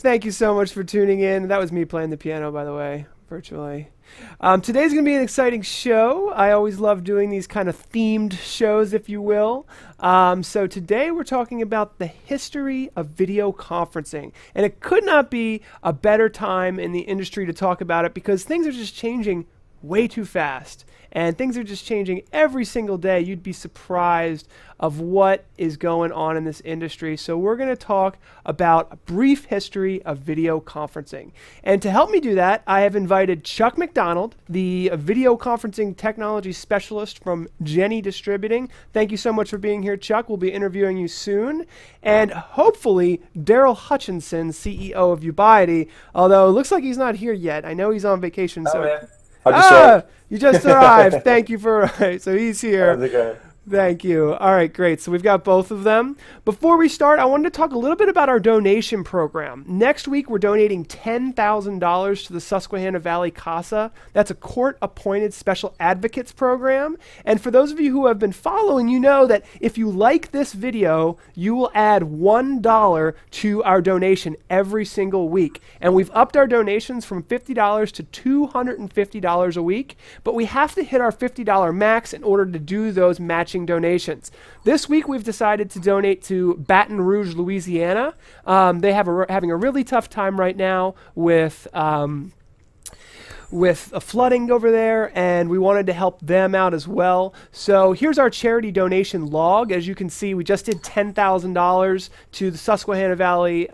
thank you so much for tuning in. That was me playing the piano, by the way, virtually. Today's going to be an exciting show. I always love doing these kind of themed shows, if you will. So today we're talking about the history of video conferencing. And it could not be a better time in the industry to talk about it because things are just changing way too fast. And things are just changing every single day. You'd be surprised of what is going on in this industry. So we're going to talk about a brief history of video conferencing. And to help me do that, I have invited Chuck McDonald, the video conferencing technology specialist from Jenny Distributing. Thank you so much for being here, Chuck. We'll be interviewing you soon. And hopefully, Daryl Hutchinson, CEO of Ubiety, although it looks like he's not here yet. I know he's on vacation. You just arrived. Thank you for, so he's here. How's it going? Thank you. All right, great. So we've got both of them. Before we start, I wanted to talk a little bit about our donation program. Next week, we're donating $10,000 to the Susquehanna Valley CASA. That's a court-appointed special advocates program. And for those of you who have been following, you know that if you like this video, you will add $1 to our donation every single week. And we've upped our donations from $50 to $250 a week, but we have to hit our $50 max in order to do those matching donations. This week we've decided to donate to Baton Rouge, Louisiana. They have having a really tough time right now with a flooding over there, and we wanted to help them out as well. So here's our charity donation log. As you can see, we just did $10,000 to the Susquehanna Valley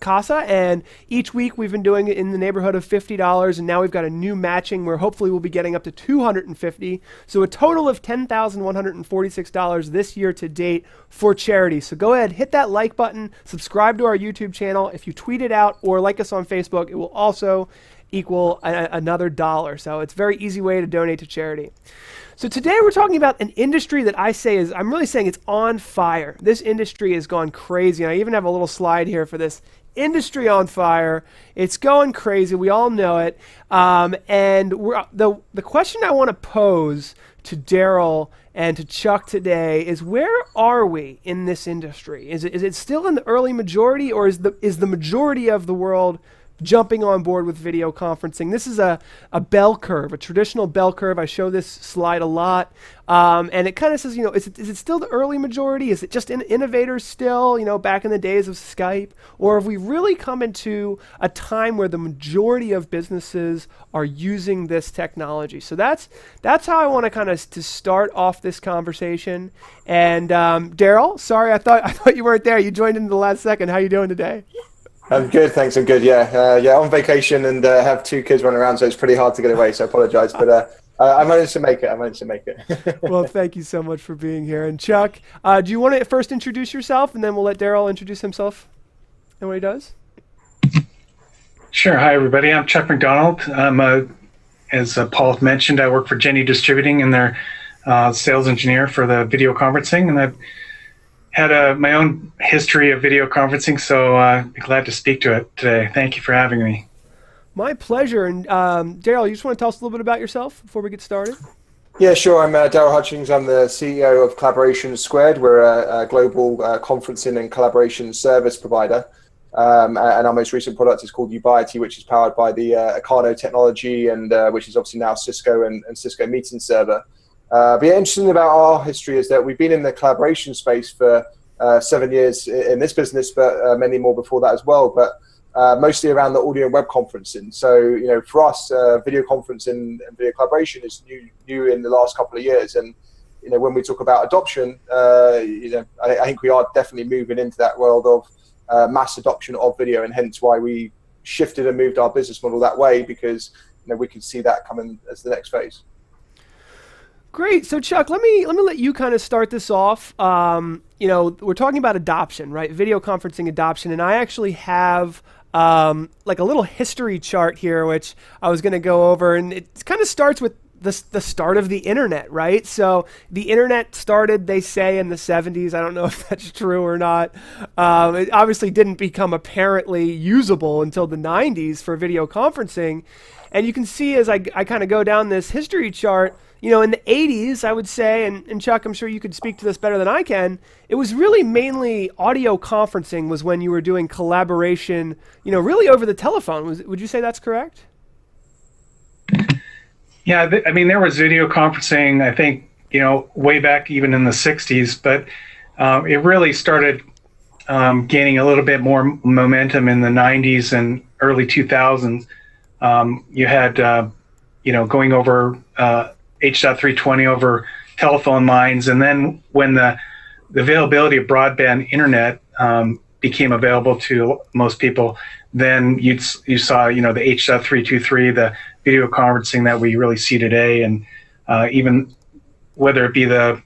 CASA, and each week we've been doing it in the neighborhood of $50, and now we've got a new matching where hopefully we'll be getting up to $250. So a total of $10,146 this year to date for charity. So go ahead, hit that like button, subscribe to our YouTube channel. If you tweet it out or like us on Facebook, it will also equal another $1. So it's a very easy way to donate to charity. So today we're talking about an industry that I'm really saying it's on fire. This industry has gone crazy. And I even have a little slide here for this industry on fire. It's going crazy. We all know it. And the question I want to pose to Daryl and to Chuck today is, where are we in this industry? Is it still in the early majority, or is the majority of the world jumping on board with video conferencing? This is a bell curve, a traditional bell curve. I show this slide a lot. And it kind of says, is it still the early majority? Is it just innovators still, back in the days of Skype? Or have we really come into a time where the majority of businesses are using this technology? So that's how I want to kind of to start off this conversation. And Daryl, sorry, I thought you weren't there. You joined in the last second. How you doing today? I'm good, thanks. I'm good. Yeah, on vacation and have two kids running around, so it's pretty hard to get away. So I apologize, but I managed to make it. Well, thank you so much for being here. And Chuck, do you want to first introduce yourself, and then we'll let Daryl introduce himself and what he does? Sure. Hi, everybody. I'm Chuck McDonald. As Paul mentioned, I work for Jenny Distributing, and they're sales engineer for the video conferencing, and I've had my own history of video conferencing, so I'd be glad to speak to it today. Thank you for having me. My pleasure. And Daryl, you just want to tell us a little bit about yourself before we get started? Yeah, sure. I'm Daryl Hutchings. I'm the CEO of Collaboration Squared. We're a global conferencing and collaboration service provider. And our most recent product is called Ubiety, which is powered by the Ocado technology, and which is obviously now Cisco and Cisco Meeting Server. But yeah, interesting about our history is that we've been in the collaboration space for 7 years in this business, but many more before that as well. But mostly around the audio and web conferencing. So, for us, video conferencing and video collaboration is new in the last couple of years. And, when we talk about adoption, I think we are definitely moving into that world of mass adoption of video, and hence why we shifted and moved our business model that way, because, we can see that coming as the next phase. Great. So Chuck, let me let you kind of start this off. We're talking about adoption, right? Video conferencing adoption. And I actually have like a little history chart here, which I was going to go over. And it kind of starts with the start of the internet, right? So the internet started, they say, in the 70s. I don't know if that's true or not. It obviously didn't become apparently usable until the 90s for video conferencing. And you can see as I kind of go down this history chart, in the 80s, I would say, and Chuck, I'm sure you could speak to this better than I can, it was really mainly audio conferencing was when you were doing collaboration, really over the telephone. Would you say that's correct? Yeah, there was video conferencing, I think, way back even in the 60s, but it really started gaining a little bit more momentum in the 90s and early 2000s. You had, going over H.320 over telephone lines, and then when the availability of broadband internet became available to most people, then you saw, the H.323, the video conferencing that we really see today, and even whether it be the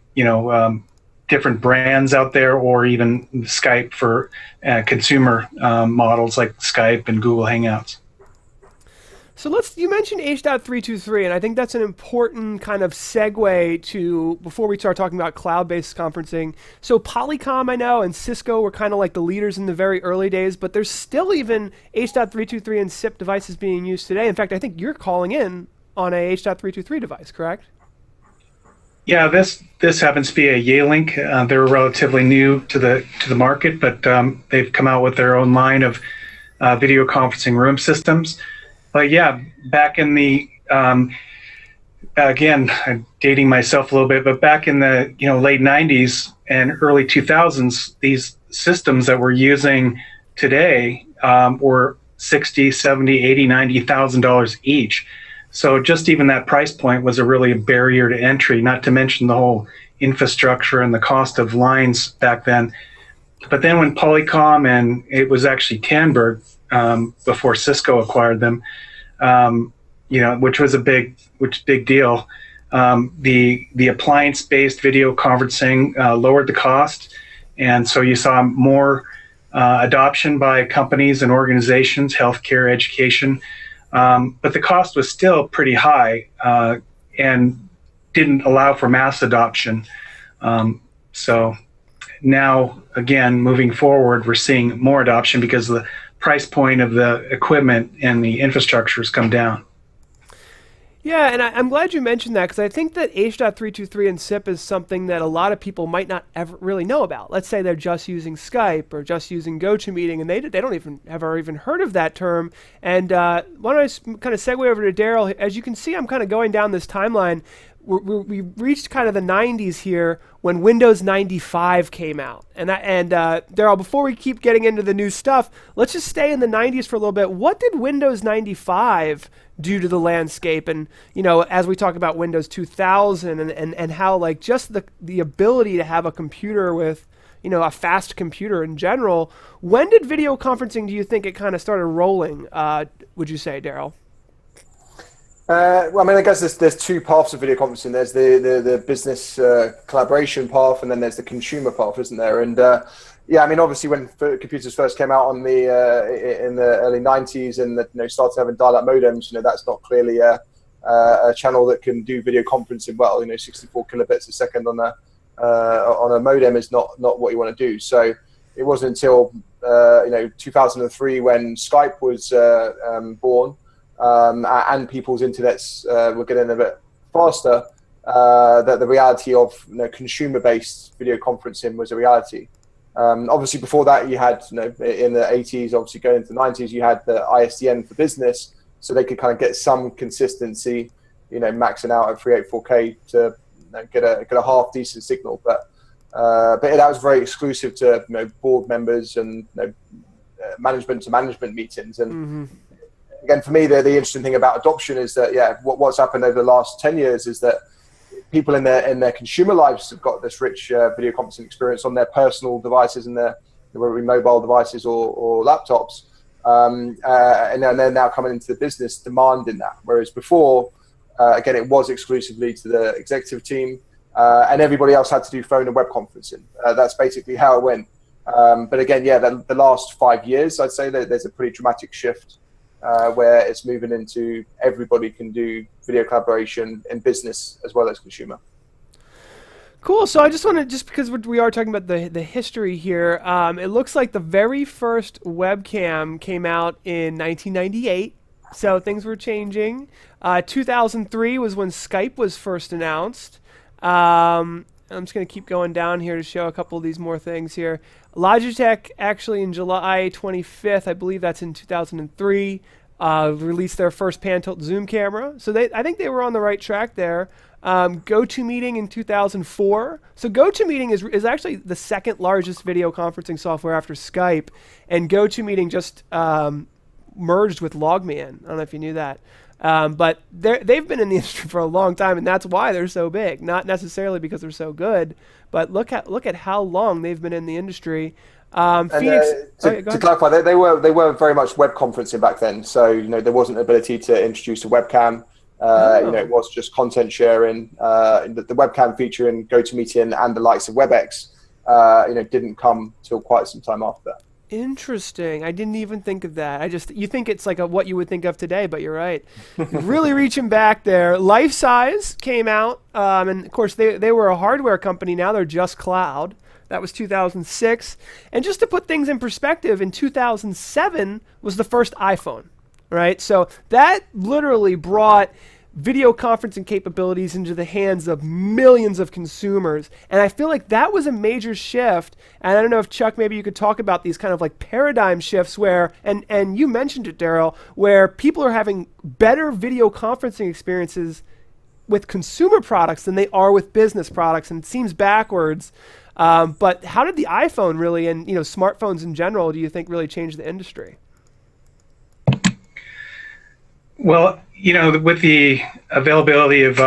different brands out there, or even Skype for consumer models like Skype and Google Hangouts. So you mentioned H.323, and I think that's an important kind of segue to, before we start talking about cloud-based conferencing. So Polycom, I know, and Cisco were kind of like the leaders in the very early days, but there's still even H.323 and SIP devices being used today. In fact, I think you're calling in on a H.323 device, correct? Yeah, this happens to be a Yealink. They're relatively new to the market, but they've come out with their own line of video conferencing room systems. But yeah, back in the again, I'm dating myself a little bit, but back in the late 90s and early 2000s, these systems that we're using today were $60, $70, $80, $90,000 each. So just even that price point was really a barrier to entry, not to mention the whole infrastructure and the cost of lines back then. But then when Polycom, and it was actually Tandberg before Cisco acquired them, which was a big deal. The appliance-based video conferencing lowered the cost, and so you saw more adoption by companies and organizations, healthcare, education. But the cost was still pretty high and didn't allow for mass adoption. So now, again, moving forward, we're seeing more adoption because the price point of the equipment and the infrastructure has come down. Yeah, and I'm glad you mentioned that, because I think that H.323 and SIP is something that a lot of people might not ever really know about. Let's say they're just using Skype or just using GoToMeeting, and they don't even ever even heard of that term. And why don't I kind of segue over to Daryl? As you can see, I'm kind of going down this timeline. We reached kind of the 90s here when Windows 95 came out. And Daryl, before we keep getting into the new stuff, let's just stay in the 90s for a little bit. What did Windows 95 do to the landscape? And, as we talk about Windows 2000 and how like just the ability to have a computer with, a fast computer in general, when did video conferencing, do you think it kind of started rolling, would you say, Daryl? Well, I guess there's two paths of video conferencing. There's the business collaboration path, and then there's the consumer path, isn't there? And obviously when computers first came out in the early 90s and started having dial-up modems, that's not clearly a channel that can do video conferencing well. 64 kilobits a second on a modem is not what you want to do. So it wasn't until 2003 when Skype was born. And people's internets were getting a bit faster, that the reality of consumer-based video conferencing was a reality. Obviously, before that, you had in the 80s, obviously going into the 90s, you had the ISDN for business, so they could kind of get some consistency, maxing out at 384K to get a half decent signal. But that was very exclusive to board members and management to management meetings. And again, for me, the interesting thing about adoption is that, what's happened over the last 10 years is that people in their consumer lives have got this rich video conferencing experience on their personal devices and their whether it be mobile devices or laptops. And they're now coming into the business demanding that. Whereas before, again, it was exclusively to the executive team and everybody else had to do phone and web conferencing. That's basically how it went. But again, the last 5 years, I'd say that there's a pretty dramatic shift where it's moving into everybody can do video collaboration in business as well as consumer. Cool. So I just want to, just because we are talking about the history here, it looks like the very first webcam came out in 1998. So things were changing. 2003 was when Skype was first announced. I'm just going to keep going down here to show a couple of these more things here. Logitech actually in July 25th, I believe that's in 2003, released their first pan-tilt zoom camera. So I think they were on the right track there. GoToMeeting in 2004. So GoToMeeting is actually the second largest video conferencing software after Skype, and GoToMeeting just merged with LogMeIn. I don't know if you knew that. But they've been in the industry for a long time, and that's why they're so big. Not necessarily because they're so good, but look at how long they've been in the industry. Phoenix. To clarify, they were very much web conferencing back then. So there wasn't ability to introduce a webcam. It was just content sharing. The webcam feature in GoToMeeting and the likes of WebEx, didn't come till quite some time after that. Interesting. I didn't even think of that. You think it's like what you would think of today, but you're right. Really reaching back there. Life Size came out, and of course they were a hardware company. Now they're just cloud. That was 2006. And just to put things in perspective, in 2007 was the first iPhone, right? So that literally brought video conferencing capabilities into the hands of millions of consumers. And I feel like that was a major shift. And I don't know if, Chuck, maybe you could talk about these kind of like paradigm shifts where, and you mentioned it, Daryl, where people are having better video conferencing experiences with consumer products than they are with business products. And it seems backwards. But how did the iPhone really, and smartphones in general, do you think really change the industry? Well, with the availability of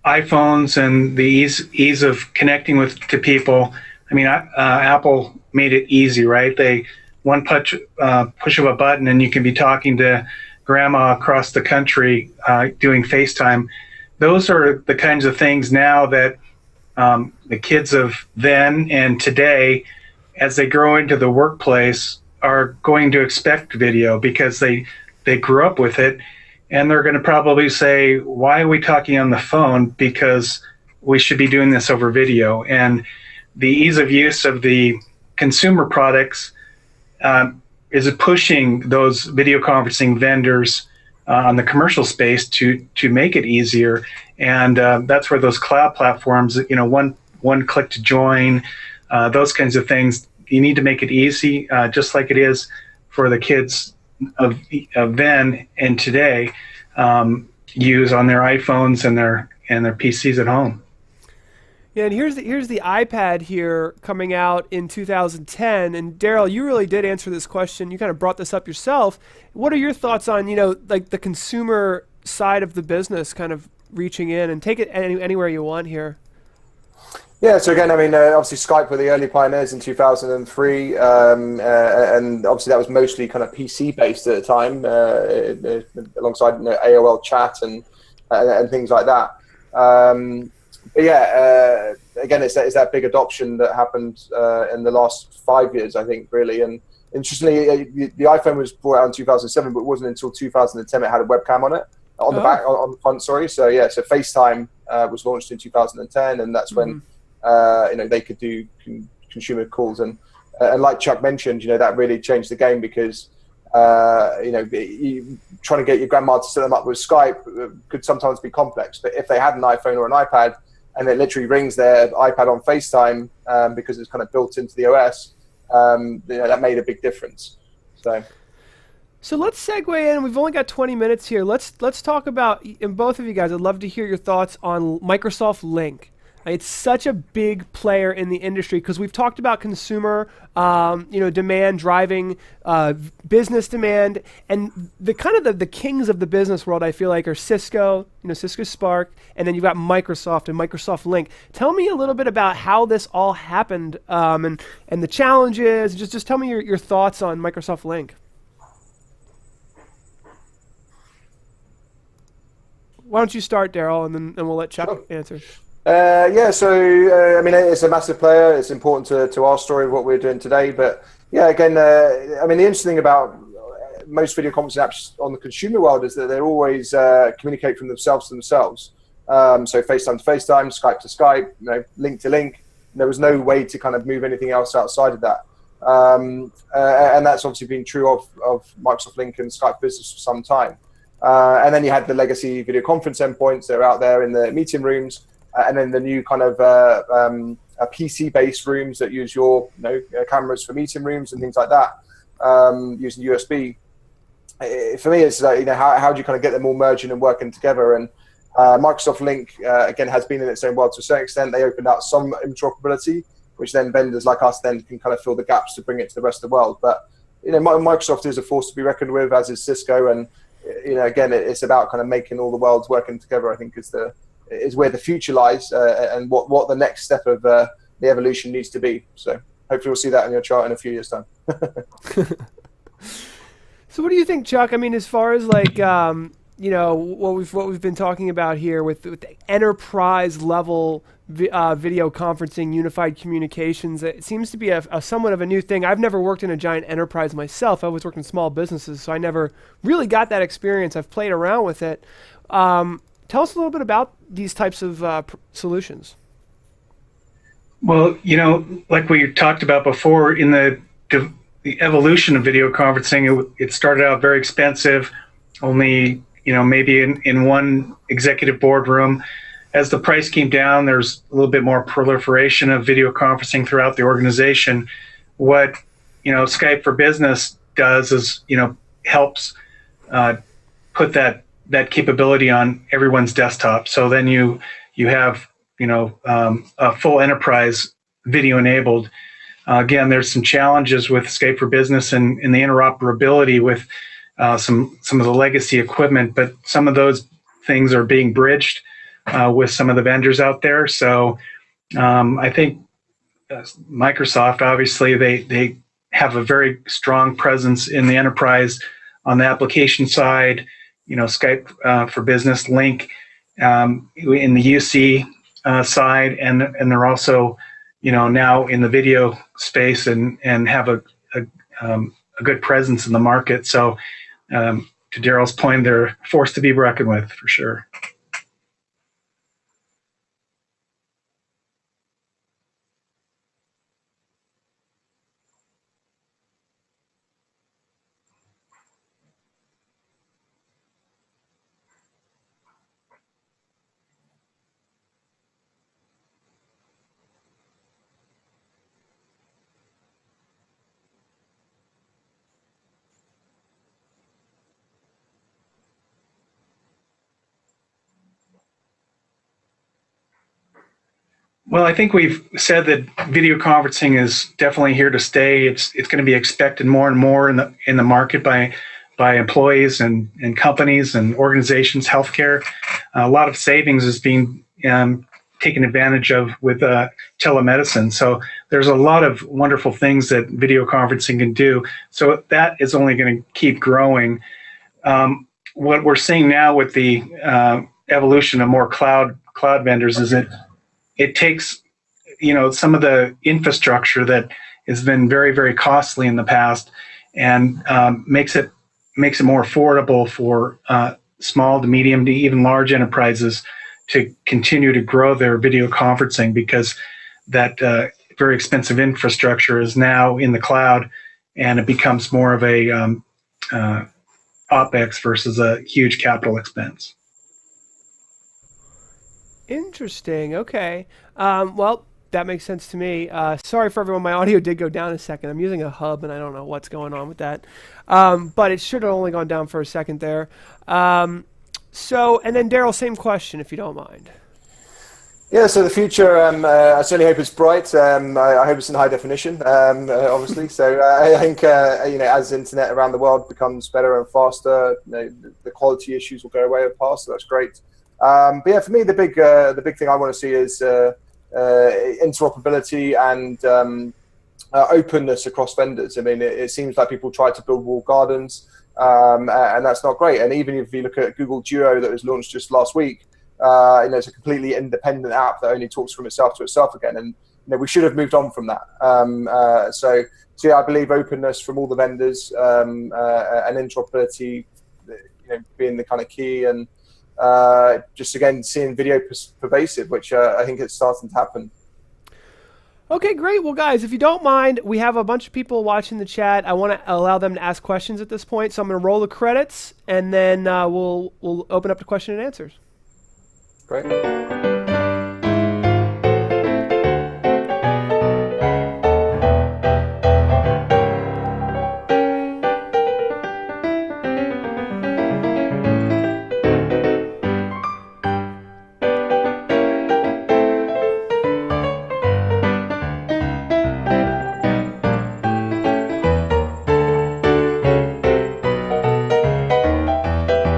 iPhones and the ease of connecting to people, I mean, Apple made it easy, right? One push of a button and you can be talking to grandma across the country doing FaceTime. Those are the kinds of things now that the kids of then and today, as they grow into the workplace, are going to expect video because they grew up with it, and they're going to probably say, why are we talking on the phone? Because we should be doing this over video. And the ease of use of the consumer products is pushing those video conferencing vendors on the commercial space to make it easier. And that's where those cloud platforms, one click to join, those kinds of things, you need to make it easy, just like it is for the kids of then and today use on their iPhones and their PCs at home. Yeah, and here's the iPad here coming out in 2010. And Daryl, you really did answer this question. You kind of brought this up yourself. What are your thoughts on like the consumer side of the business, kind of reaching in and take it anywhere you want here? Yeah, so again, I mean, obviously Skype were the early pioneers in 2003, and obviously that was mostly kind of PC-based at the time, alongside AOL chat and things like that. But yeah, again, it's that big adoption that happened in the last 5 years, I think, really. And interestingly, the iPhone was brought out in 2007, but it wasn't until 2010 it had a webcam on it, on the front, sorry. So yeah, so FaceTime was launched in 2010, and that's when they could do consumer calls, and like Chuck mentioned, that really changed the game because trying to get your grandma to set them up with Skype could sometimes be complex. But if they had an iPhone or an iPad and it literally rings their iPad on FaceTime because it's kind of built into the OS, that made a big difference. So let's segue in. We've only got 20 minutes here. Let's talk about, and both of you guys, I'd love to hear your thoughts on Microsoft Lync. It's such a big player in the industry because we've talked about consumer, demand driving business demand, and the kings of the business world, I feel like, are Cisco, Cisco Spark, and then you've got Microsoft and Microsoft Lync. Tell me a little bit about how this all happened and the challenges. Just tell me your thoughts on Microsoft Lync. Why don't you start, Daryl, and we'll let Chuck answer. So I mean, it's a massive player. It's important to our story of what we're doing today. But yeah, again, I mean, the interesting thing about most video conferencing apps on the consumer world is that they always communicate from themselves to themselves. So FaceTime to FaceTime, Skype to Skype, Link to Link. There was no way to kind of move anything else outside of that. And that's obviously been true of Microsoft Lync and Skype Business for some time. And then you had the legacy video conference endpoints that are out there in the meeting rooms, and then the new kind of PC-based rooms that use your cameras for meeting rooms and things like that, using USB. For me, it's how do you kind of get them all merging and working together? And Microsoft Lync again has been in its own world to a certain extent. They opened up some interoperability, which then vendors like us then can kind of fill the gaps to bring it to the rest of the world. But Microsoft is a force to be reckoned with, as is Cisco, and again, it's about kind of making all the worlds working together. I think is where the future lies, and what the next step of the evolution needs to be. So hopefully we'll see that in your chart in a few years' time. So what do you think, Chuck? I mean, as far as like what we've been talking about here with the enterprise level video conferencing, unified communications, it seems to be a somewhat of a new thing. I've never worked in a giant enterprise myself. I always worked in small businesses, so I never really got that experience. I've played around with it. Tell us a little bit about these types of solutions. Well, like we talked about before, in the evolution of video conferencing, it started out very expensive, only maybe in one executive boardroom. As the price came down, there's a little bit more proliferation of video conferencing throughout the organization. What Skype for Business does is helps put that capability on everyone's desktop. So then you have a full enterprise video enabled. Again, there's some challenges with Skype for Business and the interoperability with some of the legacy equipment, but some of those things are being bridged with some of the vendors out there. So I think Microsoft, obviously, they have a very strong presence in the enterprise on the application side. Skype for Business, Lync in the UC side, and they're also now in the video space and have a good presence in the market. So to Daryl's point, they're a force to be reckoned with for sure. Well, I think we've said that video conferencing is definitely here to stay. It's going to be expected more and more in the market by employees and companies and organizations, healthcare. A lot of savings is being taken advantage of with telemedicine. So there's a lot of wonderful things that video conferencing can do. So that is only going to keep growing. What we're seeing now with the evolution of more cloud vendors is it takes some of the infrastructure that has been very, very costly in the past and makes it more affordable for small to medium to even large enterprises to continue to grow their video conferencing, because that very expensive infrastructure is now in the cloud, and it becomes more of a OpEx versus a huge capital expense. Interesting. Okay. Well, that makes sense to me. Sorry for everyone. My audio did go down a second. I'm using a hub, and I don't know what's going on with that. But it should have only gone down for a second there. And then Daryl, same question, if you don't mind. Yeah, so the future, I certainly hope it's bright. I hope it's in high definition, obviously. So I think, as the internet around the world becomes better and faster, the quality issues will go away and pass. So that's great. But yeah, for me, the big thing I want to see is interoperability and openness across vendors. I mean, it seems like people try to build walled gardens, and that's not great. And even if you look at Google Duo that was launched just last week, it's a completely independent app that only talks from itself to itself again. And we should have moved on from that. So yeah, I believe openness from all the vendors and interoperability, being the kind of key, and just again seeing video pervasive, which I think it's starting to happen. Okay, great. Well, guys, if you don't mind, we have a bunch of people watching the chat. I want to allow them to ask questions at this point, so I'm going to roll the credits, and then we'll open up to question and answers. Great.